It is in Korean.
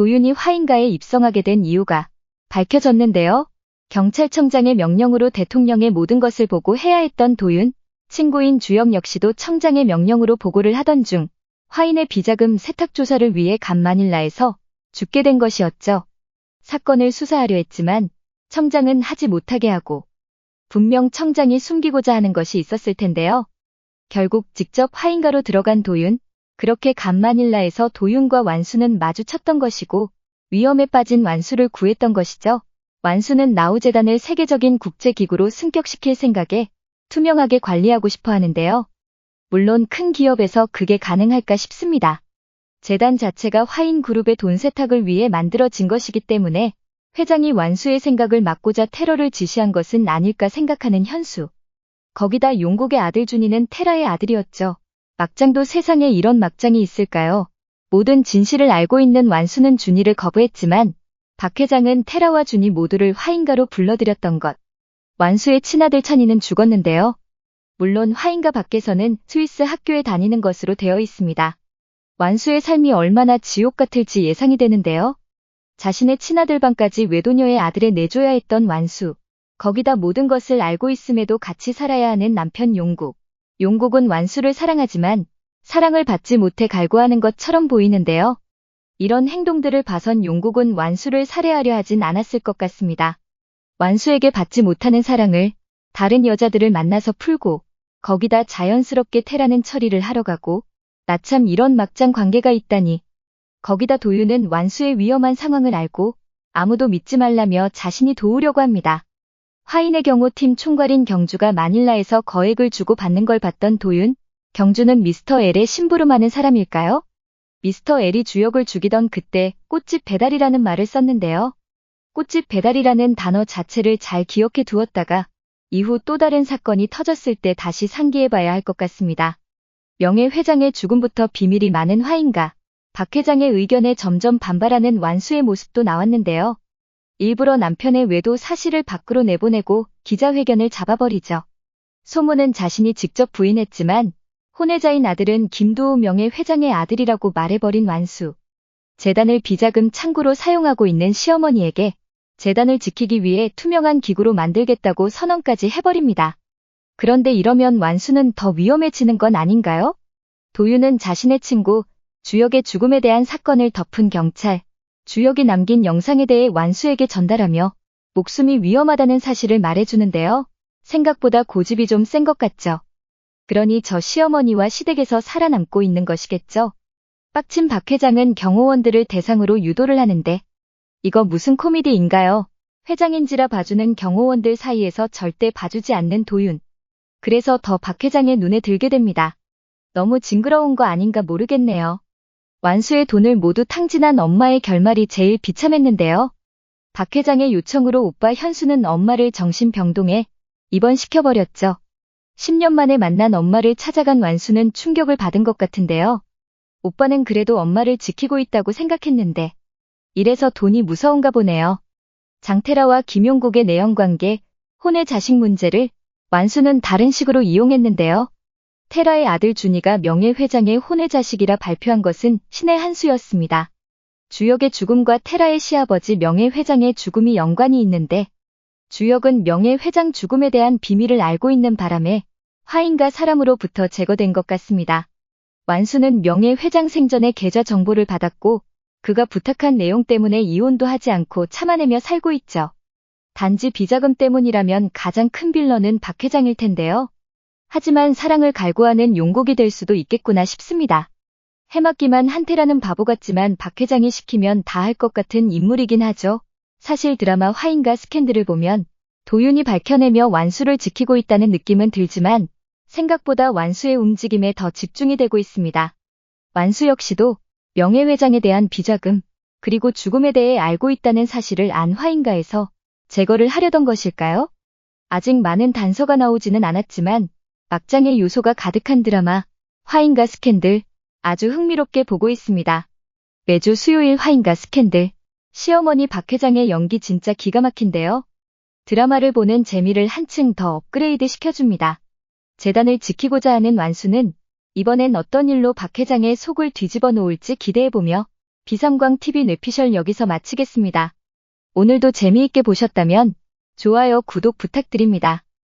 도윤이 화인가에 입성하게 된 이유가 밝혀졌는데요. 경찰청장의 명령으로 대통령의 모든 것을 보고 해야 했던 도윤, 친구인 주혁 역시도 청장의 명령으로 보고를 하던 중 화인의 비자금 세탁 조사를 위해 간 마닐라에서 죽게 된 것이었죠. 사건을 수사하려 했지만 청장은 하지 못하게 하고 분명 청장이 숨기고자 하는 것이 있었을 텐데요. 결국 직접 화인가로 들어간 도윤, 그렇게 간 마닐라에서 도윤과 완수는 마주쳤던 것이고 위험에 빠진 완수를 구했던 것이죠. 완수는 나우재단을 세계적인 국제기구로 승격시킬 생각에 투명하게 관리하고 싶어 하는데요. 물론 큰 기업에서 그게 가능할까 싶습니다. 재단 자체가 화인그룹의 돈 세탁을 위해 만들어진 것이기 때문에 회장이 완수의 생각을 막고자 테러를 지시한 것은 아닐까 생각하는 현수. 거기다 용국의 아들 준이는 테라의 아들이었죠. 막장도 세상에 이런 막장이 있을까요? 모든 진실을 알고 있는 완수는 준이를 거부했지만 박 회장은 테라와 준이 모두를 화인가로 불러들였던 것. 완수의 친아들 찬이는 죽었는데요. 물론 화인가 밖에서는 스위스 학교에 다니는 것으로 되어 있습니다. 완수의 삶이 얼마나 지옥 같을지 예상이 되는데요. 자신의 친아들방까지 외도녀의 아들에 내줘야 했던 완수. 거기다 모든 것을 알고 있음에도 같이 살아야 하는 남편 용국. 용국은 완수를 사랑하지만 사랑을 받지 못해 갈구하는 것처럼 보이는데요. 이런 행동들을 봐선 용국은 완수를 살해하려 하진 않았을 것 같습니다. 완수에게 받지 못하는 사랑을 다른 여자들을 만나서 풀고 거기다 자연스럽게 테라는 처리를 하러 가고 나 참 이런 막장 관계가 있다니. 거기다 도윤은 완수의 위험한 상황을 알고 아무도 믿지 말라며 자신이 도우려고 합니다. 화인의 경우 팀 총괄인 경주가 마닐라에서 거액을 주고 받는 걸 봤던 도윤, 경주는 미스터 L의 심부름하는 사람일까요? 미스터 L이 주역을 죽이던 그때 꽃집 배달이라는 말을 썼는데요. 꽃집 배달이라는 단어 자체를 잘 기억해 두었다가 이후 또 다른 사건이 터졌을 때 다시 상기해봐야 할 것 같습니다. 명예 회장의 죽음부터 비밀이 많은 화인가, 박 회장의 의견에 점점 반발하는 완수의 모습도 나왔는데요. 일부러 남편의 외도 사실을 밖으로 내보내고 기자회견을 잡아버리죠. 소문은 자신이 직접 부인했지만 혼외자인 아들은 김도우 명예 회장의 아들이라고 말해버린 완수. 재단을 비자금 창구로 사용하고 있는 시어머니에게 재단을 지키기 위해 투명한 기구로 만들겠다고 선언까지 해버립니다. 그런데 이러면 완수는 더 위험해지는 건 아닌가요? 도윤은 자신의 친구, 주혁의 죽음에 대한 사건을 덮은 경찰, 주혁이 남긴 영상에 대해 완수에게 전달하며 목숨이 위험하다는 사실을 말해주는데요. 생각보다 고집이 좀 센 것 같죠. 그러니 저 시어머니와 시댁에서 살아남고 있는 것이겠죠. 빡친 박 회장은 경호원들을 대상으로 유도를 하는데 이거 무슨 코미디인가요? 회장인지라 봐주는 경호원들 사이에서 절대 봐주지 않는 도윤. 그래서 더 박 회장의 눈에 들게 됩니다. 너무 징그러운 거 아닌가 모르겠네요. 완수의 돈을 모두 탕진한 엄마의 결말이 제일 비참했는데요. 박 회장의 요청으로 오빠 현수는 엄마를 정신병동에 입원시켜버렸죠. 10년 만에 만난 엄마를 찾아간 완수는 충격을 받은 것 같은데요. 오빠는 그래도 엄마를 지키고 있다고 생각했는데 이래서 돈이 무서운가 보네요. 장태라와 김용국의 내연관계, 혼의 자식 문제를 완수는 다른 식으로 이용했는데요. 테라의 아들 준이가 명예회장의 혼의 자식이라 발표한 것은 신의 한 수였습니다. 주혁의 죽음과 테라의 시아버지 명예회장의 죽음이 연관이 있는데 주혁은 명예회장 죽음에 대한 비밀을 알고 있는 바람에 화인가 사람으로부터 제거된 것 같습니다. 완수는 명예회장 생전의 계좌 정보를 받았고 그가 부탁한 내용 때문에 이혼도 하지 않고 참아내며 살고 있죠. 단지 비자금 때문이라면 가장 큰 빌런은 박 회장일 텐데요. 하지만 사랑을 갈구하는 용국이 될 수도 있겠구나 싶습니다. 해맞기만 한 테라는 바보 같지만 박 회장이 시키면 다 할 것 같은 인물이긴 하죠. 사실 드라마 화인가 스캔들을 보면 도윤이 밝혀내며 완수를 지키고 있다는 느낌은 들지만 생각보다 완수의 움직임에 더 집중이 되고 있습니다. 완수 역시도 명예회장에 대한 비자금 그리고 죽음에 대해 알고 있다는 사실을 안 화인가에서 제거를 하려던 것일까요? 아직 많은 단서가 나오지는 않았지만 막장의 요소가 가득한 드라마 화인가 스캔들 아주 흥미롭게 보고 있습니다. 매주 수요일 화인가 스캔들. 시어머니 박 회장의 연기 진짜 기가 막힌데요. 드라마를 보는 재미를 한층 더 업그레이드 시켜줍니다. 재단을 지키고자 하는 완수는 이번엔 어떤 일로 박 회장의 속을 뒤집어 놓을지 기대해보며 비삼광TV 뇌피셜 여기서 마치겠습니다. 오늘도 재미있게 보셨다면 좋아요, 구독 부탁드립니다.